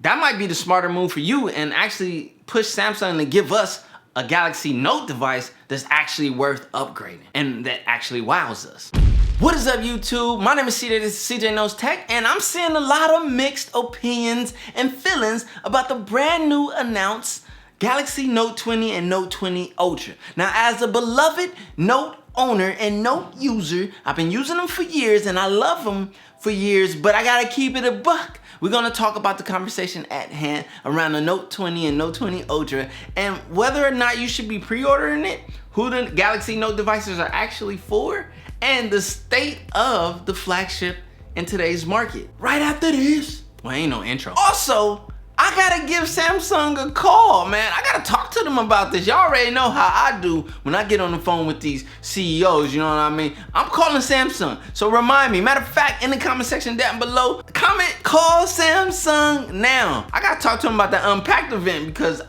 That might be the smarter move for you and actually push Samsung to give us a Galaxy Note device that's actually worth upgrading and that actually wows us. What is up, YouTube? My name is CJ, this is CJ Knows Tech, and I'm seeing a lot of mixed opinions and feelings about the brand new announced Galaxy Note 20 and Note 20 Ultra. Now, as a beloved Note owner and Note user, I've been using them for years and I love them for years, but I gotta keep it a buck. We're gonna talk about the conversation at hand around the Note 20 and Note 20 Ultra and whether or not you should be pre-ordering it, who the Galaxy Note devices are actually for, and the state of the flagship in today's market. Right after this, well, ain't no intro. Also, I gotta give Samsung a call, man. I gotta talk to them about this. Y'all already know how I do when I get on the phone with these CEOs, you know what I mean? I'm calling Samsung, so remind me. Matter of fact, in the comment section down below, comment, call Samsung now. I gotta talk to them about the Unpacked event because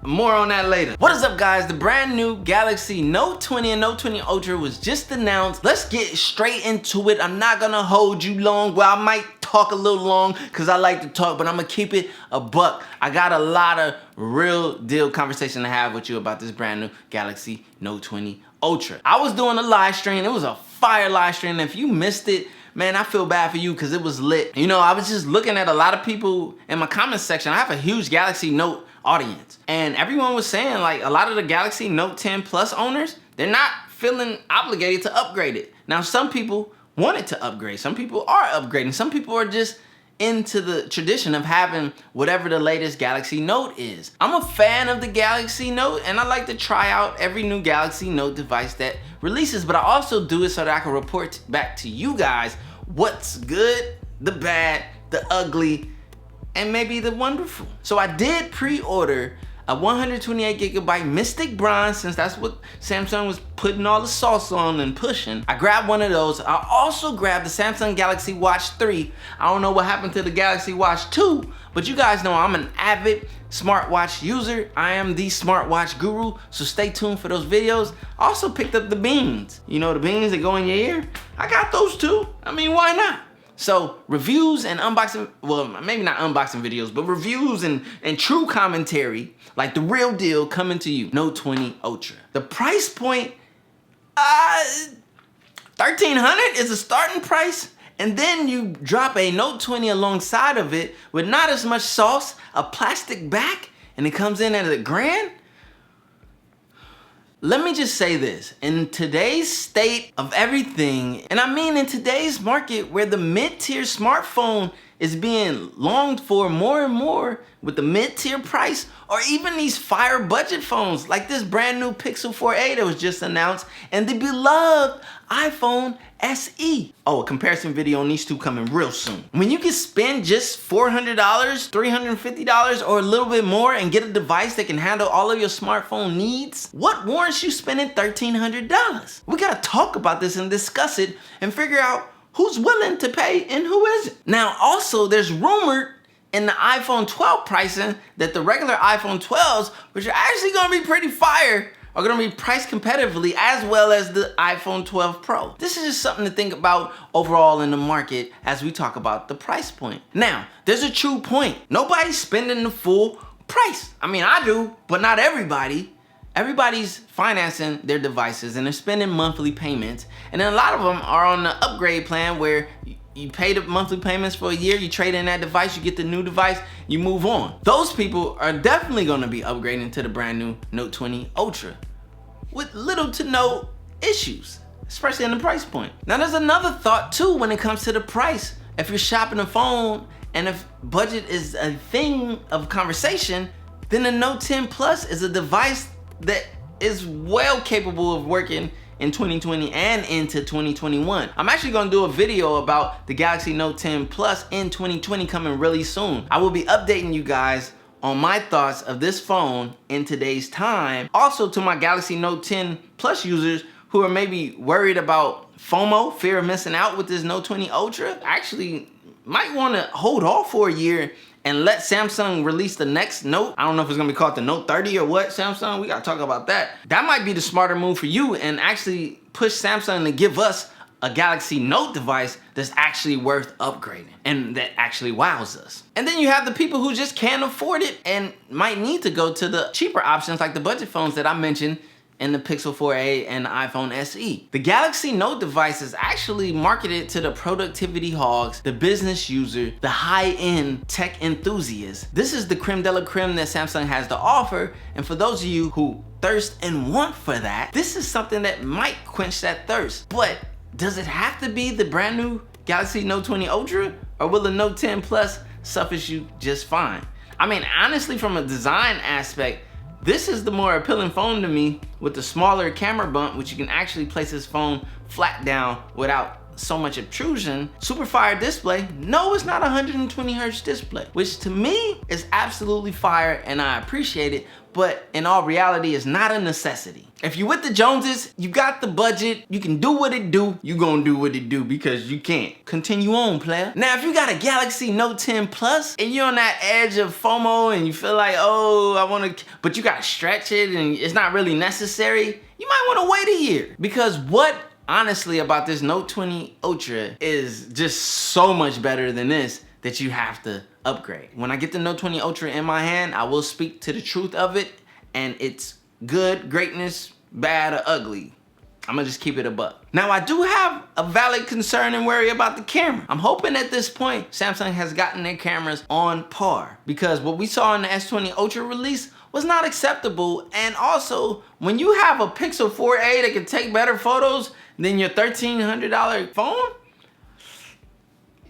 more on that later. What is up, guys? The brand new Galaxy Note 20 and Note 20 Ultra was just announced. Let's get straight into it. I'm not gonna hold you long. Well, I might talk a little long because I like to talk, but I'm gonna keep it a buck. I got a lot of real deal conversation to have with you about this brand new Galaxy Note 20 Ultra. I was doing a live stream. It was a fire live stream. If you missed it, man, I feel bad for you because it was lit. You know, I was just looking at a lot of people in my comment section. I have a huge Galaxy Note audience, and everyone was saying like a lot of the Galaxy Note 10 Plus owners, they're not feeling obligated to upgrade it. Now, some people wanted to upgrade, some people are upgrading, some people are just into the tradition of having whatever the latest Galaxy Note is. I'm a fan of the Galaxy Note and I like to try out every new Galaxy Note device that releases, but I also do it so that I can report back to you guys what's good, the bad, the ugly, and maybe the wonderful. So I did pre-order a 128 gigabyte Mystic Bronze, since that's what Samsung was putting all the sauce on and pushing. I grabbed one of those. I also grabbed the Samsung Galaxy Watch 3. I don't know what happened to the Galaxy Watch 2, but you guys know I'm an avid smartwatch user. I am the smartwatch guru, so stay tuned for those videos. I also picked up the beans. You know, the beans that go in your ear? I got those too. I mean, why not? So reviews and unboxing, well, maybe not unboxing videos, but reviews and true commentary, like the real deal, coming to you. Note 20 Ultra. The price point, $1,300 is a starting price. And then you drop a Note 20 alongside of it with not as much sauce, a plastic back, and it comes in at $1,000. Let me just say this, in today's state of everything, and I mean in today's market where the mid-tier smartphone is being longed for more and more with the mid-tier price, or even these fire budget phones like this brand new Pixel 4a that was just announced, and the beloved iPhone SE. Oh, a comparison video on these two coming real soon. When you can spend just $400, $350, or a little bit more and get a device that can handle all of your smartphone needs, what warrants you spending $1,300? We gotta talk about this and discuss it and figure out who's willing to pay and who isn't. Now, also, there's rumored in the iPhone 12 pricing that the regular iPhone 12s, which are actually gonna be pretty fire, are gonna be priced competitively, as well as the iPhone 12 Pro. This is just something to think about overall in the market as we talk about the price point. Now, there's a true point. Nobody's spending the full price. I mean, I do, but not everybody. Everybody's financing their devices and they're spending monthly payments. And then a lot of them are on the upgrade plan where you pay the monthly payments for a year, you trade in that device, you get the new device, you move on. Those people are definitely gonna be upgrading to the brand new Note 20 Ultra with little to no issues, especially in the price point. Now, there's another thought too when it comes to the price. If you're shopping a phone and if budget is a thing of conversation, then the Note 10 Plus is a device that is well capable of working in 2020 and into 2021. I'm actually gonna do a video about the Galaxy Note 10 Plus in 2020 coming really soon. I will be updating you guys on my thoughts of this phone in today's time. Also, to my Galaxy Note 10 Plus users who are maybe worried about FOMO, fear of missing out with this Note 20 Ultra, actually might wanna hold off for a year and let Samsung release the next Note. I don't know if it's gonna be called the Note 30 or what, Samsung, we gotta talk about that. That might be the smarter move for you and actually push Samsung to give us a Galaxy Note device that's actually worth upgrading and that actually wows us. And then you have the people who just can't afford it and might need to go to the cheaper options like the budget phones that I mentioned in the Pixel 4a and the iPhone SE. The Galaxy Note device is actually marketed to the productivity hogs, the business user, the high-end tech enthusiast. This is the creme de la creme that Samsung has to offer, and for those of you who thirst and want for that, this is something that might quench that thirst. But does it have to be the brand new Galaxy Note 20 Ultra, or will the Note 10 Plus suffice you just fine? I mean, honestly, from a design aspect, this is the more appealing phone to me with the smaller camera bump, which you can actually place this phone flat down without so much obtrusion. Super fire display. No, it's not a 120 hertz display, which to me is absolutely fire and I appreciate it, but in all reality, it's not a necessity. If you with the Joneses, you got the budget, you can do what it do, you gonna do what it do because you can't. Continue on, player. Now, if you got a Galaxy Note 10 Plus and you're on that edge of FOMO and you feel like, oh, I wanna, but you gotta stretch it and it's not really necessary, you might wanna wait a year. Because what honestly about this Note 20 Ultra is just so much better than this that you have to upgrade. When I get the Note 20 Ultra in my hand, I will speak to the truth of it, and it's good, greatness, bad, or ugly. I'm gonna just keep it a buck. Now, I do have a valid concern and worry about the camera. I'm hoping at this point, Samsung has gotten their cameras on par, because what we saw in the S20 Ultra release was not acceptable. And also, when you have a Pixel 4a that can take better photos than your $1,300 phone,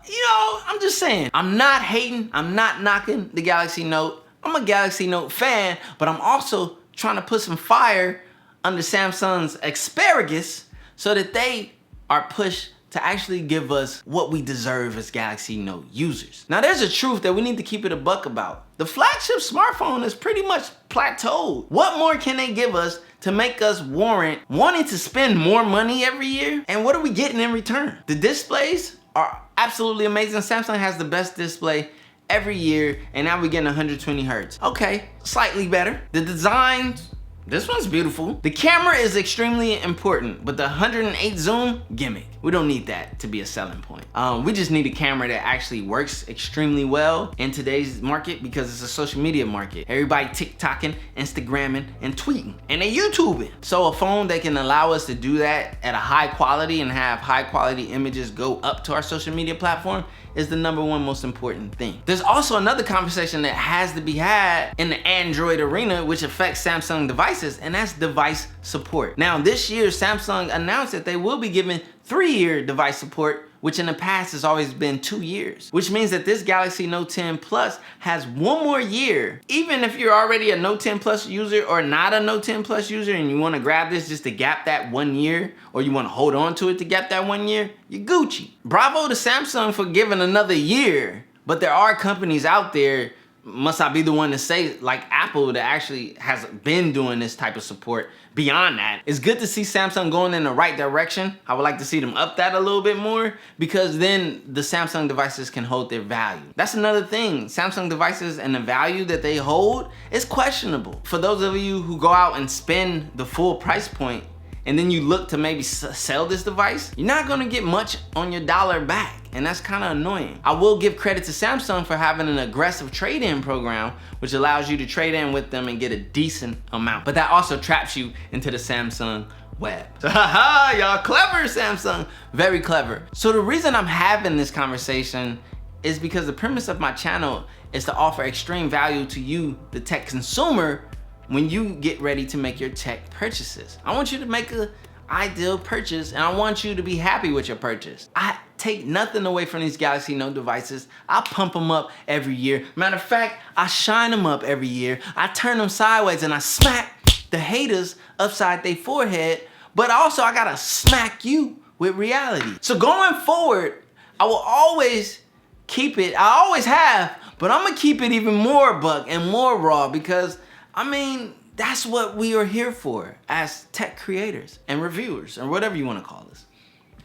you know, I'm just saying, I'm not hating, I'm not knocking the Galaxy Note. I'm a Galaxy Note fan, but I'm also trying to put some fire under Samsung's asparagus so that they are pushed to actually give us what we deserve as Galaxy Note users. Now, there's a truth that we need to keep it a buck about. The flagship smartphone is pretty much plateaued. What more can they give us to make us warrant wanting to spend more money every year? And what are we getting in return? The displays are absolutely amazing. Samsung has the best display every year, and now we're getting 120 hertz. Okay, slightly better. The designs, this one's beautiful. The camera is extremely important, but the 108 zoom, gimmick. We don't need that to be a selling point. We just need a camera that actually works extremely well in today's market because it's a social media market. Everybody TikToking, Instagramming, and tweeting, and they YouTubing. So a phone that can allow us to do that at a high quality and have high quality images go up to our social media platform is the #1 most important thing. There's also another conversation that has to be had in the Android arena, which affects Samsung devices, and that's device support. Now, this year, Samsung announced that they will be giving 3-year device support, which in the past has always been 2 years, which means that this Galaxy Note 10 Plus has 1 more year. Even if you're already a Note 10 Plus user or not a Note 10 Plus user and you wanna grab this just to gap that 1 year, or you wanna hold on to it to gap that 1 year, you're Gucci. Bravo to Samsung for giving another year, but there are companies out there, must I be the one to say, like Apple, that actually has been doing this type of support beyond that. It's good to see Samsung going in the right direction. I would like to see them up that a little bit more, because then the Samsung devices can hold their value. That's another thing. Samsung devices and the value that they hold is questionable. For those of you who go out and spend the full price point and then you look to maybe sell this device, you're not gonna get much on your dollar back. And that's kind of annoying. I will give credit to Samsung for having an aggressive trade-in program, which allows you to trade in with them and get a decent amount. But that also traps you into the Samsung web. So, haha, y'all clever, Samsung. Very clever. So the reason I'm having this conversation is because the premise of my channel is to offer extreme value to you, the tech consumer, when you get ready to make your tech purchases. I want you to make an ideal purchase, and I want you to be happy with your purchase. I take nothing away from these Galaxy Note devices. I pump them up every year. Matter of fact, I shine them up every year. I turn them sideways and I smack the haters upside their forehead, but also I gotta smack you with reality. So going forward, I will always keep it, I always have, but I'm gonna keep it even more buck and more raw, because I mean, that's what we are here for as tech creators and reviewers, or whatever you want to call us,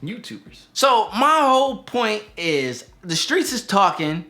YouTubers. So my whole point is, the streets is talking.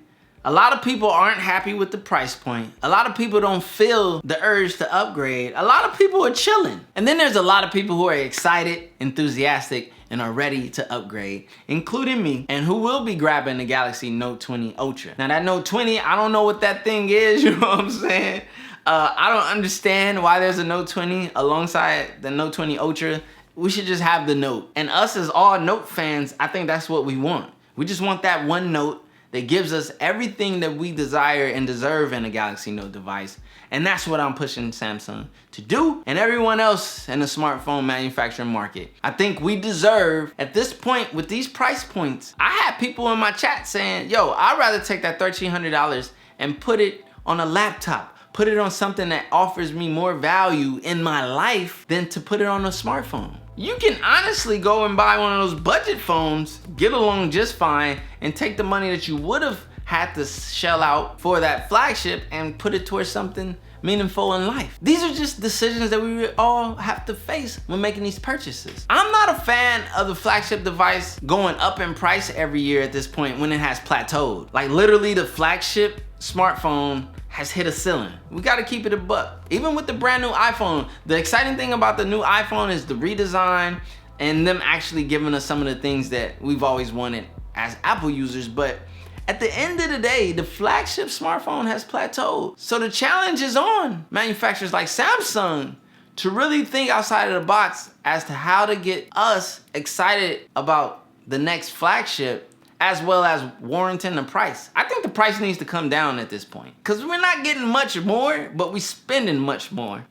A lot of people aren't happy with the price point. A lot of people don't feel the urge to upgrade. A lot of people are chilling. And then there's a lot of people who are excited, enthusiastic, and are ready to upgrade, including me, and who will be grabbing the Galaxy Note 20 Ultra. Now that Note 20, I don't know what that thing is, you know what I'm saying? I don't understand why there's a Note 20 alongside the Note 20 Ultra. We should just have the Note. And us as all Note fans, I think that's what we want. We just want that one Note that gives us everything that we desire and deserve in a Galaxy Note device. And that's what I'm pushing Samsung to do, and everyone else in the smartphone manufacturing market. I think we deserve, at this point, with these price points, I had people in my chat saying, yo, I'd rather take that $1,300 and put it on a laptop, put it on something that offers me more value in my life than to put it on a smartphone. You can honestly go and buy one of those budget phones, get along just fine, and take the money that you would have had to shell out for that flagship and put it towards something meaningful in life. These are just decisions that we all have to face when making these purchases. I'm not a fan of the flagship device going up in price every year at this point when it has plateaued. Like literally the flagship smartphone has hit a ceiling. We gotta keep it a buck. Even with the brand new iPhone, the exciting thing about the new iPhone is the redesign and them actually giving us some of the things that we've always wanted as Apple users. But at the end of the day, the flagship smartphone has plateaued. So the challenge is on manufacturers like Samsung to really think outside of the box as to how to get us excited about the next flagship, as well as warranting the price. I think the price needs to come down at this point, because we're not getting much more, but we're spending much more.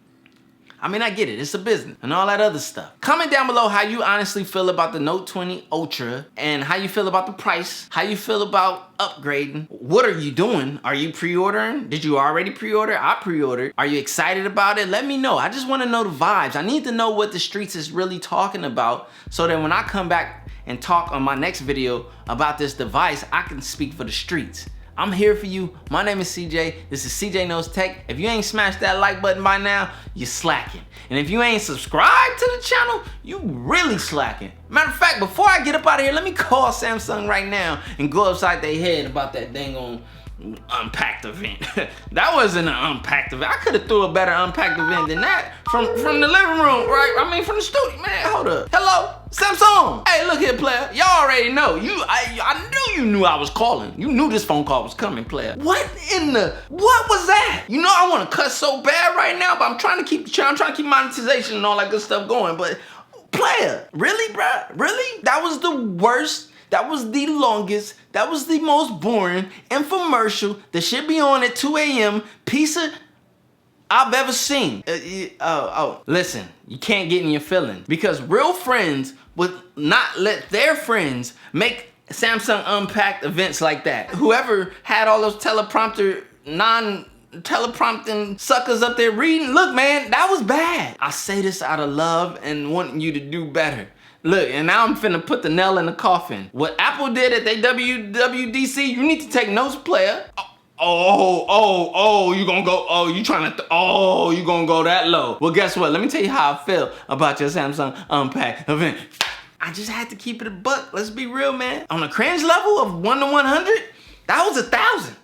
I mean, I get it, it's a business and all that other stuff. Comment down below how you honestly feel about the Note 20 Ultra and how you feel about the price, how you feel about upgrading. What are you doing? Are you pre-ordering? Did you already pre-order? I pre-ordered. Are you excited about it? Let me know. I just want to know the vibes. I need to know what the streets is really talking about so that when I come back and talk on my next video about this device, I can speak for the streets. I'm here for you. My name is CJ. This is CJ Knows Tech. If you ain't smashed that like button by now, you're slacking. And if you ain't subscribed to the channel, you really slacking. Matter of fact, before I get up out of here, let me call Samsung right now and go upside their head about that dang on unpacked event. That wasn't an unpacked event. I could have threw a better unpacked event than that from the living room, right? I mean, from the studio. Man, hold up. Hello, Samsung. Hey, look here, player. Y'all already know. I knew you knew I was calling. You knew this phone call was coming, player. What was that? You know I want to cuss so bad right now, but I'm trying to keep monetization and all that good stuff going. But player, really, bruh? Really? That was the worst. That was the longest, that was the most boring infomercial that should be on at 2 a.m. piece of I've ever seen. Listen, you can't get in your feelings because real friends would not let their friends make Samsung Unpacked events like that. Whoever had all those teleprompting suckers up there reading, look man, that was bad. I say this out of love and wanting you to do better. Look, and now I'm finna put the nail in the coffin. What Apple did at their WWDC, you need to take notes, player. You gonna go, you gonna go that low. Well, guess what? Let me tell you how I feel about your Samsung Unpacked event. I just had to keep it a buck. Let's be real, man. On a cringe level of 1 to 100, that was 1,000.